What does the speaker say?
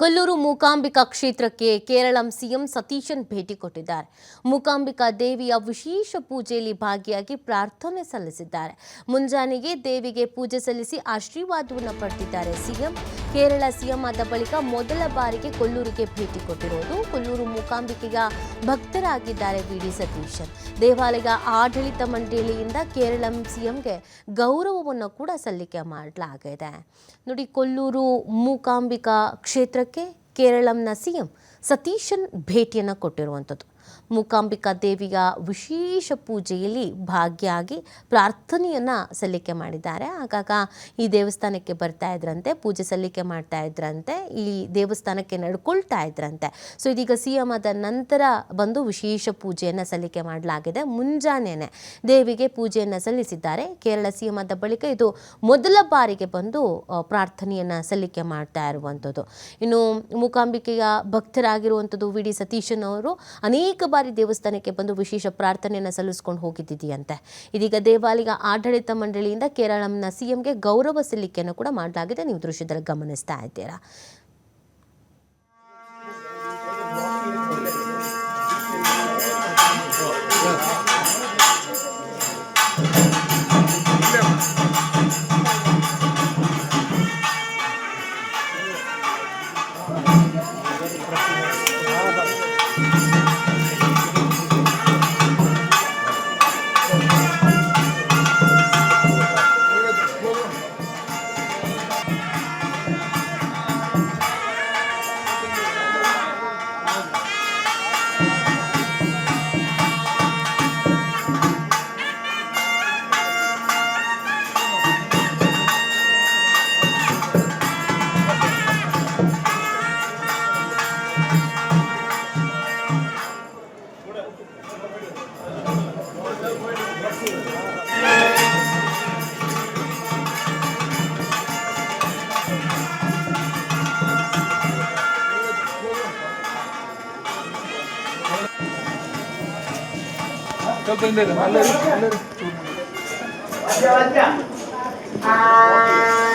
ಕೊಲ್ಲೂರು ಮೂಕಾಂಬಿಕಾ ಕ್ಷೇತ್ರಕ್ಕೆ ಕೇರಳ ಸಿಎಂ ಸತೀಶನ್ ಭೇಟಿ ಕೊಟ್ಟಿದ್ದಾರೆ. ಮೂಕಾಂಬಿಕಾ ದೇವಿಯ ವಿಶೇಷ ಪೂಜೆಯಲ್ಲಿ ಭಾಗಿಯಾಗಿ ಪ್ರಾರ್ಥನೆ ಸಲ್ಲಿಸಿದ್ದಾರೆ. ಮುಂಜಾನೆಗೆ ದೇವಿಗೆ ಪೂಜೆ ಸಲ್ಲಿಸಿ ಆಶೀರ್ವಾದವನ್ನು ಪಡೆದಿದ್ದಾರೆ. ಸಿಎಂ ಕೇರಳ ಸಿಎಂ ಆದ ಬಳಿಕ ಮೊದಲ ಬಾರಿಗೆ ಕೊಲ್ಲೂರಿಗೆ ಭೇಟಿ ಕೊಟ್ಟಿರುವುದು. ಕೊಲ್ಲೂರು ಮೂಕಾಂಬಿಕೆಯ ಭಕ್ತರಾಗಿದ್ದಾರೆ ವಿ.ಡಿ. ಸತೀಶನ್. ದೇವಾಲಯದ ಆಡಳಿತ ಮಂಡಳಿಯಿಂದ ಕೇರಳ ಸಿಎಂಗೆ ಗೌರವವನ್ನು ಕೂಡ ಸಲ್ಲಿಕೆ ಮಾಡಲಾಗಿದೆ. ನೋಡಿ, ಕೊಲ್ಲೂರು ಮೂಕಾಂಬಿಕಾ ಕ್ಷೇತ್ರ ಕೇರಳಂನ ಸಿಎಂ ಸತೀಶನ್ ಭೇಟಿಯನ್ನು ಕೊಟ್ಟಿರುವಂಥದ್ದು. ಮೂಕಾಂಬಿಕಾ ದೇವಿಯ ವಿಶೇಷ ಪೂಜೆಯಲ್ಲಿ ಭಾಗಿಯಾಗಿ ಪ್ರಾರ್ಥನೆಯನ್ನು ಸಲ್ಲಿಕೆ ಮಾಡಿದ್ದಾರೆ. ಆಗಾಗ ಈ ದೇವಸ್ಥಾನಕ್ಕೆ ಬರ್ತಾ ಇದ್ರಂತೆ, ಪೂಜೆ ಸಲ್ಲಿಕೆ ಮಾಡ್ತಾ ಇದ್ರಂತೆ, ಈ ದೇವಸ್ಥಾನಕ್ಕೆ ನಡ್ಕೊಳ್ತಾ ಇದ್ರಂತೆ. ಸೊ ಇದೀಗ ಸಿಎಂ ಆದ ನಂತರ ಬಂದು ವಿಶೇಷ ಪೂಜೆಯನ್ನು ಸಲ್ಲಿಕೆ ಮಾಡಲಾಗಿದೆ. ಮುಂಜಾನೆಯೇ ದೇವಿಗೆ ಪೂಜೆಯನ್ನು ಸಲ್ಲಿಸಿದ್ದಾರೆ. ಕೇರಳ ಸಿಎಂ ಆದ ಬಳಿಕ ಇದು ಮೊದಲ ಬಾರಿಗೆ ಬಂದು ಪ್ರಾರ್ಥನೆಯನ್ನು ಸಲ್ಲಿಕೆ ಮಾಡ್ತಾ ಇರುವಂಥದ್ದು. ಇನ್ನು ಮೂಕಾಂಬಿಕೆಯ ಭಕ್ತರಾಗಿರುವಂಥದ್ದು ವಿ.ಡಿ. ಸತೀಶನ್ ಅವರು ಅನೇಕ ಬಾರಿ ದೇವಸ್ಥಾನಕ್ಕೆ ಬಂದು ವಿಶೇಷ ಪ್ರಾರ್ಥನೆಯನ್ನು ಸಲ್ಲಿಸ್ಕೊಂಡು ಹೋಗಿದ್ದಿದೆಯಂತೆ. ಇದೀಗ ದೇವಾಲಯ ಆಡಳಿತ ಮಂಡಳಿಯಿಂದ ಕೇರಳಂನ ಸಿಎಂಗೆ ಗೌರವ ಸಲ್ಲಿಕೆಯನ್ನು ಕೂಡ ಮಾಡಲಾಗಿದೆ. ನೀವು ದೃಶ್ಯದಲ್ಲಿ ಗಮನಿಸ್ತಾ ಇದ್ದೀರಾ. Aja.